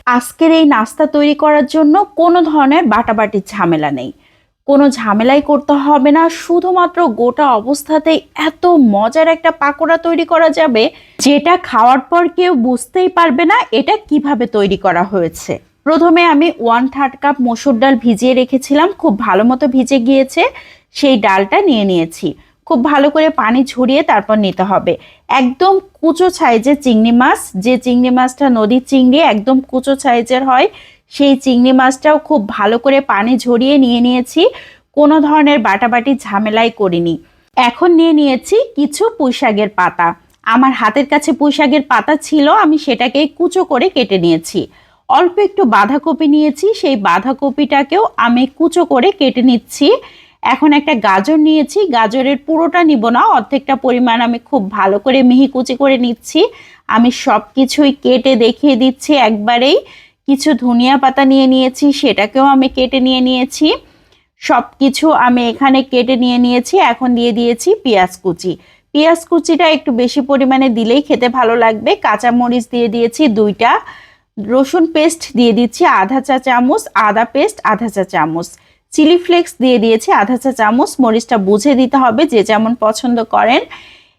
আজকের এই নাস্তা তৈরি করার জন্য কোনো ধরনের বাটাবাটির ঝামেলা নেই, কোনো ঝামেলাই করতে হবে না। শুধুমাত্র গোটা অবস্থাতেই এত মজার একটা পাকোড়া তৈরি করা যাবে, যেটা খাওয়ার পর কেউ বুঝতেই পারবে না এটা কিভাবে তৈরি করা হয়েছে। প্রথমে আমি 1/3 কাপ মসুর ডাল ভিজিয়ে রেখেছিলাম, খুব ভালো মতো ভিজে গিয়েছে। সেই ডালটা নিয়ে নিয়েছি, খুব ভালো করে পানি ঝরিয়ে তারপর নিতে হবে। একদম কুচো সাইজের চিংড়ি মাছ, যে চিংড়ি মাছটা নদীর চিংড়ি একদম কুচো সাইজের হয়, সেই চিংড়ি মাছটাও খুব ভালো করে পানি ঝরিয়ে নিয়ে নিয়েছি। কোনো ধরনের বাটাবাটি ঝামেলাই করিনি। এখন নিয়ে নিয়েছি কিছু পুঁইশাকের পাতা। আমার হাতের কাছে পুঁইশাকের পাতা ছিল, আমি সেটাকে কুচো করে কেটে নিয়েছি। অল্প একটু বাঁধাকপি নিয়েছি, সেই বাঁধাকপিটাকেও আমি কুচো করে কেটে নিচ্ছি। এখন একটা গাজর নিয়েছি, গাজরের পুরোটা নিব না, অর্ধেকটা পরিমাণ আমি খুব ভালো করে মিহি কুচি করে নিচ্ছি। আমি সব কিছুই কেটে দেখিয়ে দিচ্ছি একবারেই। কিছু ধনিয়া পাতা নিয়ে নিয়েছি, সেটাকেও আমি কেটে নিয়ে নিয়েছি। সব কিছু আমি এখানে কেটে নিয়ে নিয়েছি। এখন দিয়ে দিয়েছি পেঁয়াজ কুচি। পেঁয়াজ কুচিটা একটু বেশি পরিমাণে দিলেই খেতে ভালো লাগবে। কাঁচামরিচ দিয়ে দিয়েছি 2টা, রসুন পেস্ট দিয়ে দিচ্ছি আধা চা চামচ, আদা পেস্ট আধা চা চামচ, চিলি ফ্লেক্স দিয়ে দিয়েছি আধা চা চামচ। মরিচটা বুঝে দিতে হবে, যে যেমন পছন্দ করেন।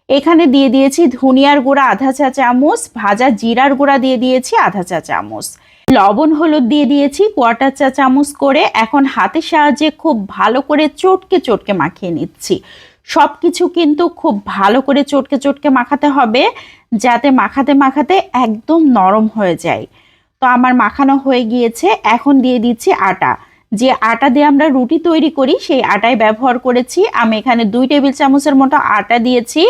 এখানে দিয়ে দিয়েছি ধনিয়ার গুঁড়া আধা চা চামচ, ভাজা জিরার গুঁড়া দিয়ে দিয়েছি আধা চা চামচ, লবণ হলুদ দিয়ে দিয়েছি 1/4 চা চামচ করে। এখন হাতের সাহায্যে খুব ভালো করে চটকে চটকে মাখিয়ে নিচ্ছি। সব কিছু কিন্তু খুব ভালো করে চটকে চটকে মাখাতে হবে, যাতে মাখাতে মাখাতে একদম নরম হয়ে যায়। তো আমার মাখানো হয়ে গিয়েছে। এখন দিয়ে দিচ্ছি আটা। যে আটা দিয়ে আমরা রুটি তৈরি করি সেই আটাই ব্যবহার করেছি। আমি এখানে 2 টেবিল চামচের মতো আটা দিয়েছি,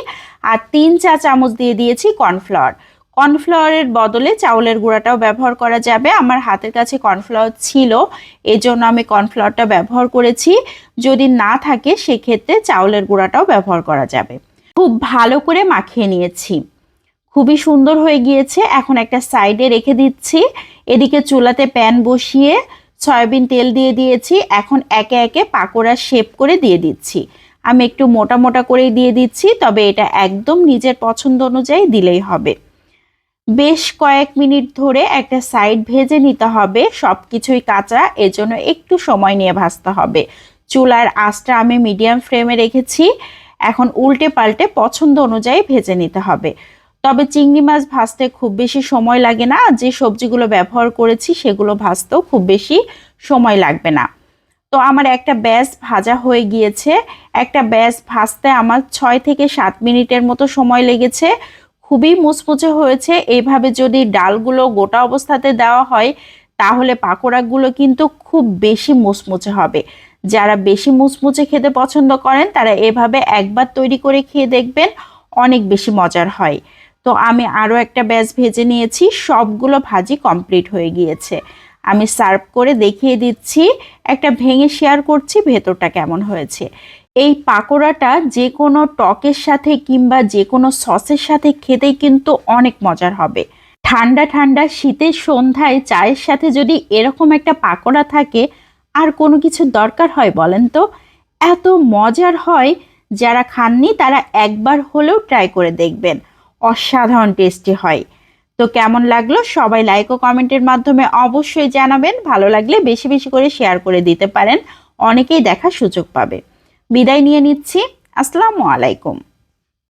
আর 3 চা চামচ দিয়ে দিয়েছি কর্নফ্লাওয়ার। কর্নফ্লাওয়ারের বদলে চাউলের গুঁড়াটাও ব্যবহার করা যাবে। আমার হাতের কাছে কর্নফ্লাওয়ার ছিল, এজন্য আমি কর্নফ্লাওয়ারটা ব্যবহার করেছি। যদি না থাকে সেক্ষেত্রে চাউলের গুঁড়াটাও ব্যবহার করা যাবে। খুব ভালো করে মাখিয়ে নিয়েছি, খুবই সুন্দর হয়ে গিয়েছে। এখন একটা সাইডে রেখে দিচ্ছি। এদিকে চুলাতে প্যান বসিয়ে সয়াবিন তেল দিয়ে দিয়েছি। এখন একে একে পাকোড়া শেপ করে দিয়ে দিচ্ছি। আমি একটু মোটা মোটা করেই দিয়ে দিচ্ছি, তবে এটা একদম নিজের পছন্দ অনুযায়ী দিলেই হবে। বেশ কয়েক মিনিট ধরে একটা সাইড ভেজে নিতে হবে, সব কিছুই কাঁচা, এজন্য একটু সময় নিয়ে ভাজতে হবে। চুলার আঁচটা আমি মিডিয়াম ফ্লেমে রেখেছি। এখন উল্টে পাল্টে পছন্দ অনুযায়ী ভেজে নিতে হবে। তবে চিংড়ি মাছ ভাজতে খুব বেশি সময় লাগে না, যে সবজিগুলো ব্যবহার করেছি সেগুলো ভাজতেও খুব বেশি সময় লাগবে না। তো আমার একটা ব্যাচ ভাজা হয়ে গিয়েছে। একটা ব্যাচ ভাজতে আমার 6 থেকে 7 মিনিটের মতো সময় লেগেছে। খুবই মুচমুচে হয়েছে। এইভাবে যদি ডালগুলো গোটা অবস্থাতে দেওয়া হয় তাহলে পাকোড়াগুলো কিন্তু খুব বেশি মুচমুচে হবে। যারা বেশি মুচমুচে খেতে পছন্দ করেন তারা এভাবে একবার তৈরি করে খেয়ে দেখবেন, অনেক বেশি মজার হয়। তো আমি আরও একটা ব্যাচ ভেজে নিয়েছি, সবগুলো ভাজি কমপ্লিট হয়ে গিয়েছে। আমি সার্ভ করে দেখিয়ে দিচ্ছি, একটা ভেঙে শেয়ার করছি ভেতরটা কেমন হয়েছে। এই পাকোড়াটা যে কোনো টকের সাথে কিংবা যে কোনো সসের সাথে খেতেই কিন্তু অনেক মজার হবে। ঠান্ডা ঠান্ডা শীতের সন্ধ্যায় চায়ের সাথে যদি এরকম একটা পাকোড়া থাকে, আর কোনো কিছু দরকার হয় বলেন তো? এত মজার হয়, যারা খাননি তারা একবার হলেও ট্রাই করে দেখবেন, অসাধারণ টেস্টি হয়। তো কেমন লাগলো সবাই লাইক ও কমেন্টের মাধ্যমে অবশ্যই জানাবেন। ভালো লাগলে বেশি বেশি করে শেয়ার করে দিতে পারেন, অনেকেই দেখার সুযোগ পাবে। বিদায় নিয়ে নিচ্ছি, আসসালামু আলাইকুম।